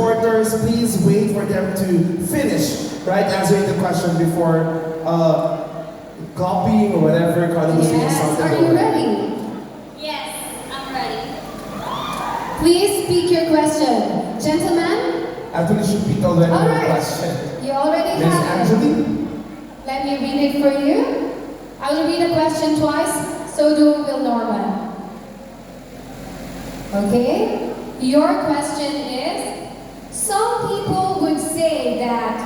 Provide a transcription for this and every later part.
reporters, please wait for them to finish, right, answering the question before copying or whatever. Carly was doing Yes, something. are you ready? Yes, I'm ready. Please speak your question. Gentlemen, Actually, she picked already all the right. question. You already Miss have it. Angeli? Let me read it for you. I will read the question twice, so will Norman. Okay? Your question is, some people would say that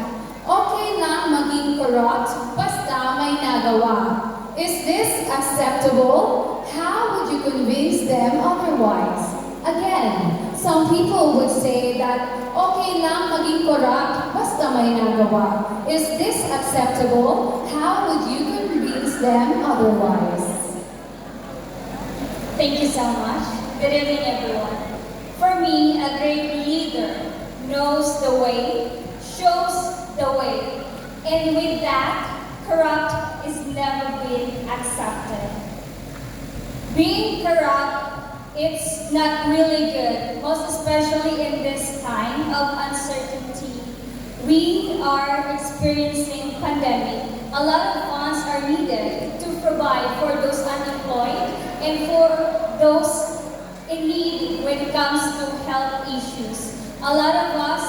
okay lang maging corrupt basta may nagawa. Is this acceptable? How would you convince them otherwise? Again, some people would say that okay lang maging corrupt basta may nagawa. Is this acceptable? How would you convince them otherwise? Thank you so much. Good evening, everyone. For me, a great leader knows the way, shows the way, and with that, corrupt is never been accepted. Being corrupt, it's not really good, most especially in this time of uncertainty. We are experiencing pandemic. A lot of funds are needed to provide for those unemployed and for those in need when it comes to health issues. A lot of us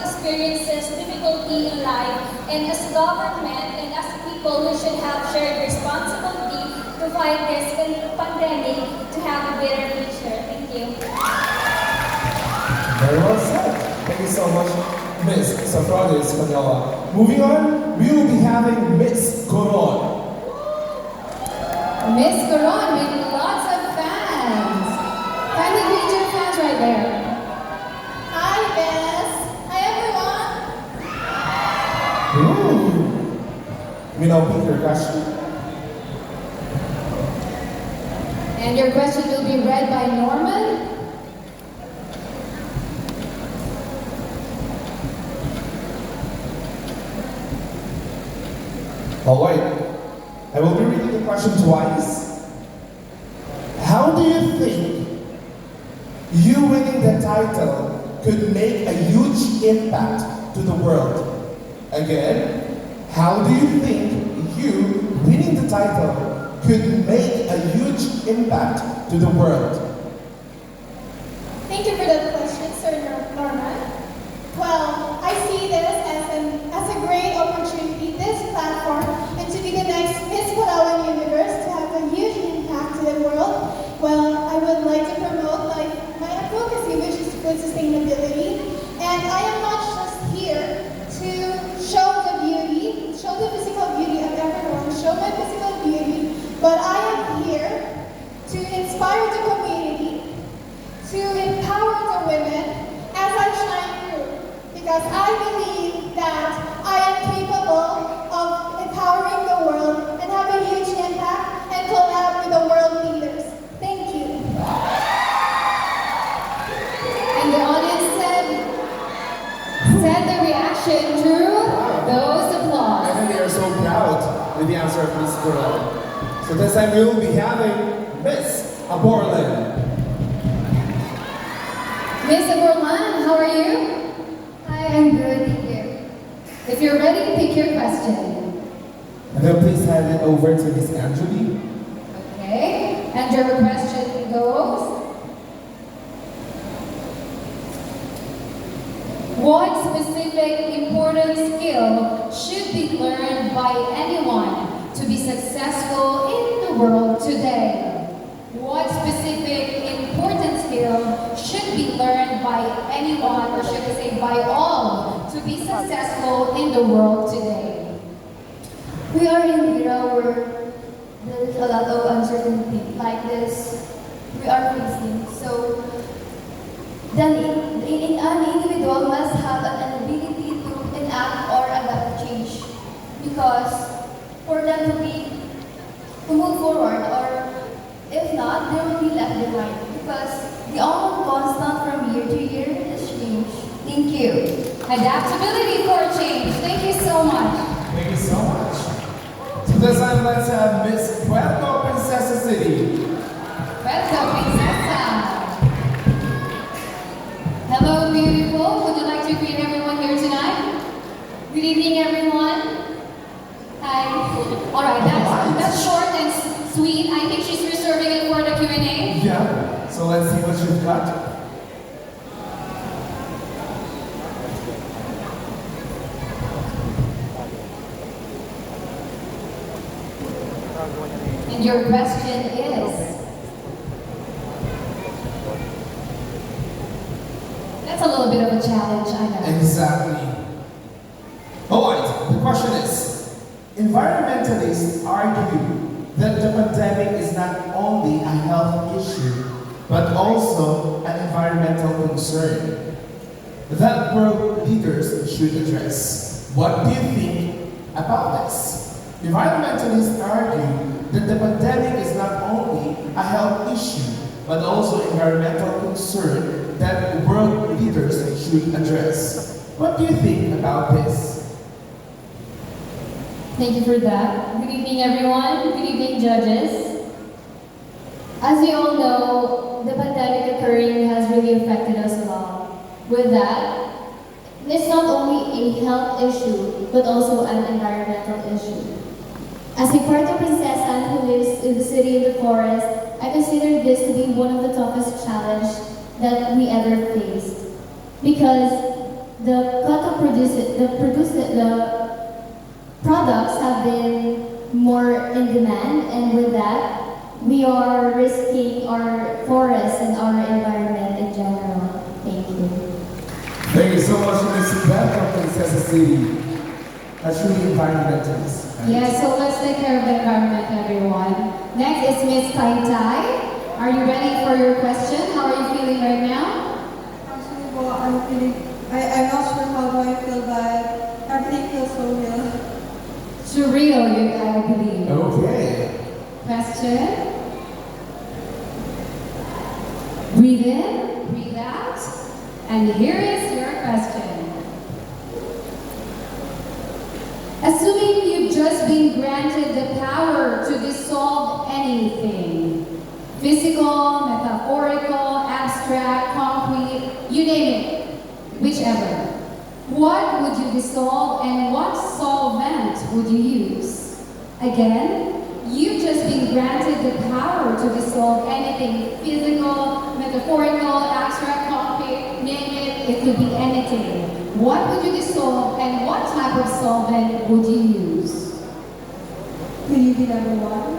experiences difficulty in life, and as government and as people, we should have shared responsibility to fight this pandemic to have a better future. Thank you. Very well said. Thank you so much, Miss Safrado Espanola. Moving on, we will be having Miss Coron. Miss Coron with lots of fans. Kindly greet your fans right there. Hi, Bess. Hi, everyone. We now pick your question. And your question will be read by Norman. All right. I will be reading the question twice. How do you think you winning the title could make a huge impact to the world? Again, how do you think you winning the title could make a huge impact to the world? Thank you for that question, Sir Norman. Well, I see this as a great opportunity, this platform, and to be the next Miss Palawan Universe, to have a huge impact to the world. Well, I would like to promote my advocacy, which is food sustainability. And I am not just here to show the beauty, show the physical beauty of everyone, show my physical beauty, but I am here to inspire the community, to empower the women as I shine through. Because I believe that I am capable of empowering the world and have a huge impact and collab with the world leaders. Thank you. And the audience said the reaction through those applause. And they are so proud with the answer of Miss Coron. So this time we will be having Miss Aborlan. Miss Aborlan, how are you? Hi, I'm good, thank you. If you're ready, pick your question. And then please hand it over to Miss Angeli. Okay, and your question goes, what specific important skill should be learned by anyone to be successful in the world today? What specific important skill should be learned by anyone, or should I say by all, to be successful in the world today? We are in an era where there is a lot of uncertainty like this we are facing. So, then an individual must have an ability to enact or adapt change, because for them to move forward, or if not, they will be left behind, because the only constant from year to year is change. Thank you. Adaptability for change. Thank you so much. Thank you so much. So this time let's have Miss Puerto, Princesa City. So let's see what you've got. And your question is? That's a little bit of a challenge, I know. Exactly. Alright, the question is, environmentalists argue that the pandemic is not only a health issue, but also an environmental concern that world leaders should address. What do you think about this? Environmentalists argue that the pandemic is not only a health issue, but also an environmental concern that world leaders should address. What do you think about this? Thank you for that. Good evening, everyone. Good evening, judges. As we all know, the pandemic occurring has really affected us a lot. With that, it's not only a health issue, but also an environmental issue. As a Puerto Princesa who lives in the city in the forest, I consider this to be one of the toughest challenges that we ever faced. Because the products have been more in demand, and with that, we are risking our forests and our environment in general. Thank you. Thank you so much, Ms. Beth from Princesa City. A truly environmentalist. Right? Yeah, so let's take care of the environment, everyone. Next is Miss Tai Tai. Are you ready for your question? How are you feeling right now? Actually, well, I'm not sure how do I feel, but everything feels so real. Surreal, I believe. Okay. Question. Breathe in, breathe out, and here is your question. Assuming you've just been granted the power to dissolve anything, physical, metaphorical, abstract, concrete, you name it, whichever. What would you dissolve and what solvent would you use? Again, you've just been granted the power to dissolve anything, physical, metaphorical, abstract, concrete, name it, it could be anything. What would you dissolve and what type of solvent would you use? Will you be number one?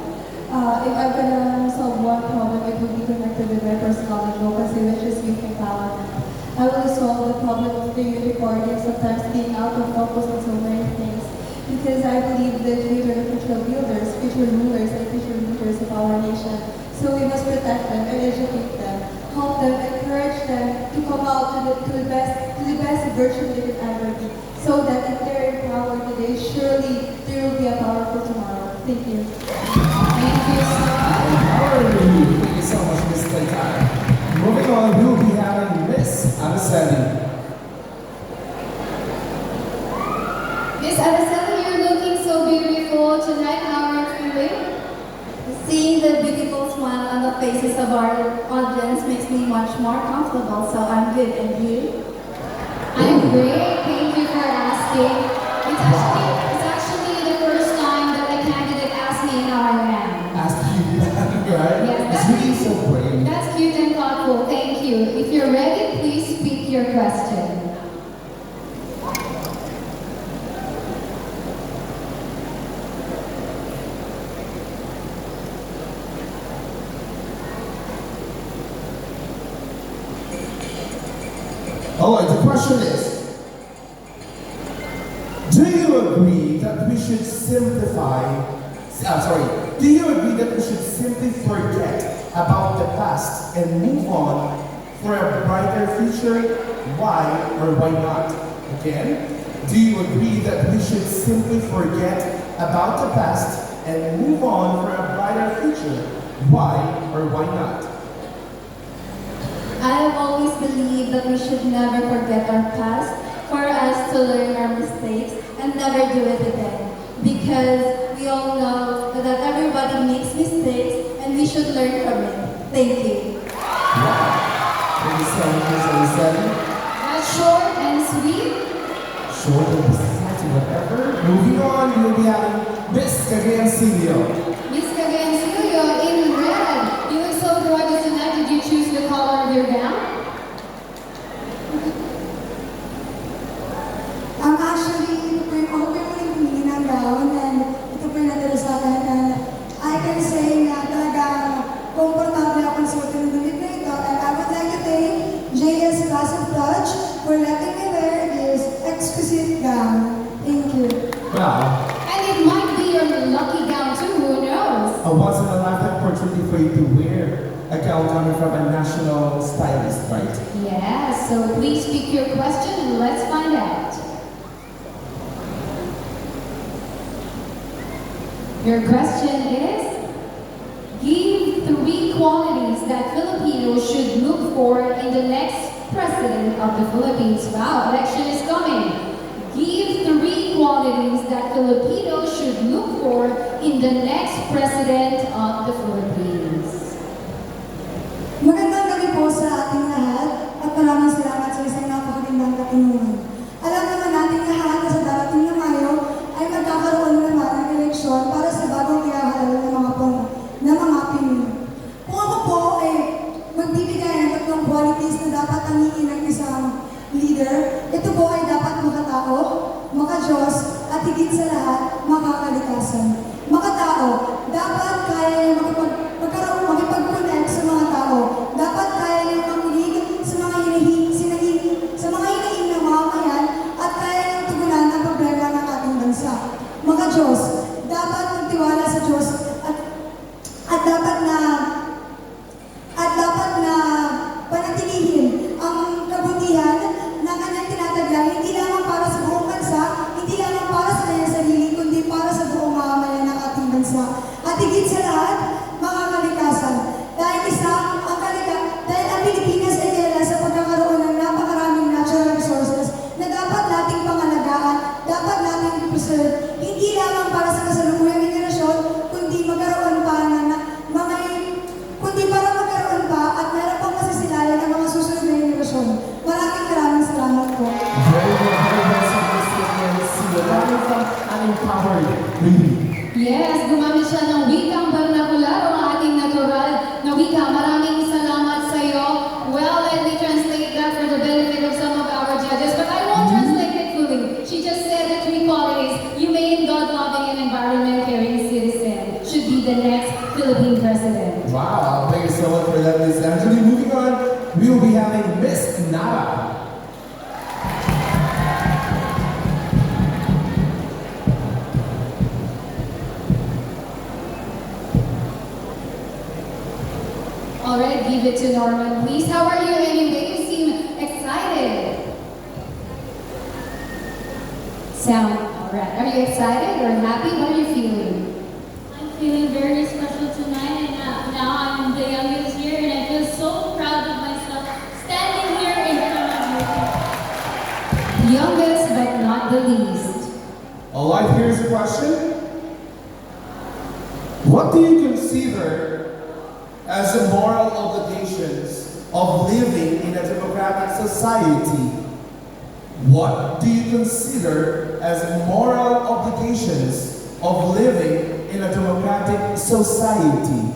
If I'm gonna solve one problem, it would be connected with my personal advocacy, which is youth empowerment. I will solve the problem of the youth recording, sometimes being out of focus on so many things. Because I believe that we are the future builders, future rulers, and future leaders of our nation. So we must protect them and educate them, help them, encourage them to come out to the best version they could ever be. So that if they're empowered today, surely there will be a powerful tomorrow. Thank you. Thank you so much. Thank you so much, Ms. Tai. Moving on, we'll be having Miss Araceli. Miss Araceli, you're looking so beautiful tonight. How are you feeling? Seeing the beautiful smile on the faces of our audience makes me much more comfortable, so I'm good. And you? I'm great. Thank you for asking. It's actually the first time that a candidate asked me how I am. Ask you that, right? Yes, It's really so brave. That's cute and thoughtful. Thank you. If you're ready, please speak your question. Alright, the question is, do you agree that we should do you agree that we should simply forget about the past and move on for a brighter future? Why or why not? Again, do you agree that we should simply forget about the past and move on for a brighter future? Why or why not? I have always believed that we should never forget our past for us to learn our mistakes and never do it again. Because we all know that everybody makes mistakes and we should learn from it. Thank you. Thank you so much, Ms. Araceli. That's short and sweet. Short and precise, whatever. Moving on, we'll be having Miss Cagayancillo. Miss Cagayancillo in red. You look so gorgeous tonight. Did you choose the account coming from a national stylist, right? Yeah, so please pick your question and let's find out. Your question is, give 3 qualities that Filipinos should look for in the next president of the Philippines. Wow, election is coming. Give 3 qualities that Filipinos should look for in the next president of the Philippines. Magandang gabi po sa ating lahat at maraming salamat sa isang napakagandang katanungan. Alam naman natin lahat na sa darating na Mayo ay magkakaroon naman ng eleksyon para sa bagong ihahalal ng mga Pinoy. Kung ako po ay magbibigay ng 3 qualities na dapat tangiin ng isang leader, ito po ay dapat makatao, maka-Diyos, at higit sa lahat, makakalikasan. Makatao, dapat kaya niya makipag-connect sa mga tao. Dapat kaya niya makinig sa mga hinaing ng mamamayan at kaya niyang tugunan ang problema ng ating bansa. Maka-Diyos, dapat magtiwala sa Diyos at dapat na panatilihin ang kabutihan na kanyang tinatagya, hindi lamang para sa buong bansa, hindi lamang para sa kanyang sarili, kundi para sa buong mamamayan ng ating bansa. At higit sa lahat, mga kalikasan. Dahil ang Pilipinas ay kilala sa pagkakaroon ng napakaraming natural resources na dapat nating pangalagaan, dapat nating preserve, hindi lamang para sa kasalukuyang henerasyon, kundi para magkaroon pa at meron pang masisilayan ang mga susunod na henerasyon. Maraming salamat po. Very well said, coming from an empowered lady. Yes, gumamit siya ng wikang vernacular o ating natural na wika. Maraming salamat sa iyo. Well, let me translate that for the benefit of some of our judges, but I won't translate it fully. She just said the 3 qualities. Humane, God-loving, and environment-caring citizen should be the next Philippine president. Wow, thank you so much for that, Miss Angeli. Moving on, we will be having Miss Nara. Alright, give it to Norman, please. How are you anyway? You seem excited. Alright. Are you excited or happy? What are you feeling? I'm feeling very special tonight, and now I'm the youngest here, and I feel so proud of myself standing here in front of you. Youngest but not the least. Alright, here's the question. What do you consider as the moral obligations of living in a democratic society? What do you consider as moral obligations of living in a democratic society?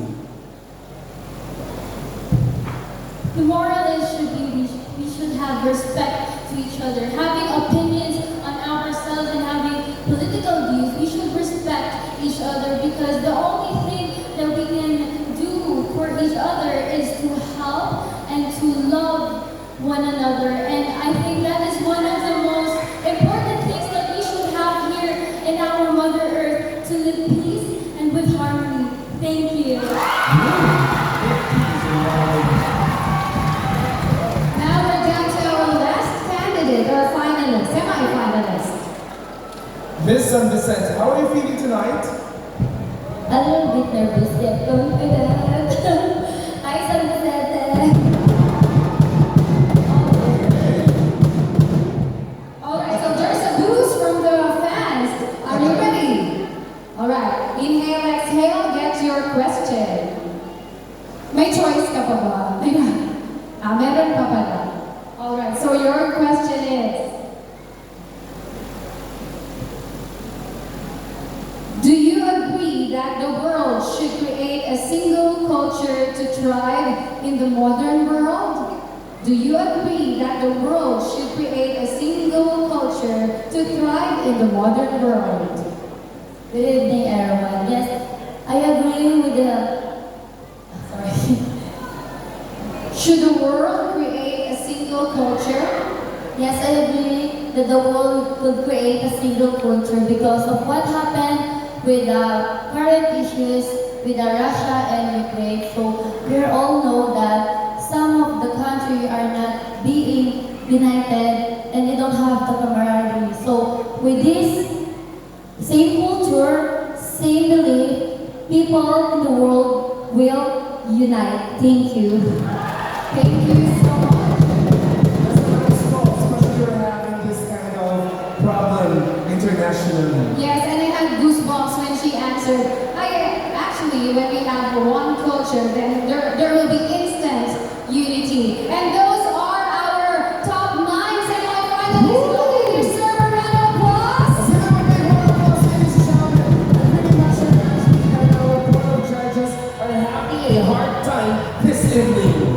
The moral is we should have respect to each other. Having opinions on ourselves and having political views, we should respect each other, because the only thing that we can do for each other is to help and to love one another. And I think that is one of the most important things that we should have here in our Mother Earth, to live peace and with harmony. Thank you. Now we're down to our last candidate, or finalist, semi-finalist. Miss San Vicente, how are you feeling tonight? A little bit nervous, yet confident. Hi, San Vicente. Alright, so there's a boost from the fans. Are you ready? Alright, inhale, exhale, get your question. May choice ka pa ba? Meron pa pala. Alright, so your question is, do you agree that the world should create a single culture to thrive in the modern world? Do you agree that the world should create a single culture to thrive in the modern world? Good evening, everyone. Yes, I agree with the... Sorry. Should the world create a single culture? Yes, I agree that the world will create a single culture because of what happened with the current issues with Russia and Ukraine. So we all know that some of the country are not being united and they don't have the camaraderie. So with this same culture, same belief, people in the world will unite. Thank you. Thank you so much. Especially you're having this kind of problem internationally. Yes, and I had goosebumps when she answered. Actually, when we have one culture, then there will be instant unity. And those are our top 9 semi-finalists. Go give yourself a round of applause. Let's give them a big round of applause, ladies and gentlemen. I'm pretty much sure that we and our board of judges are having a hard time this evening.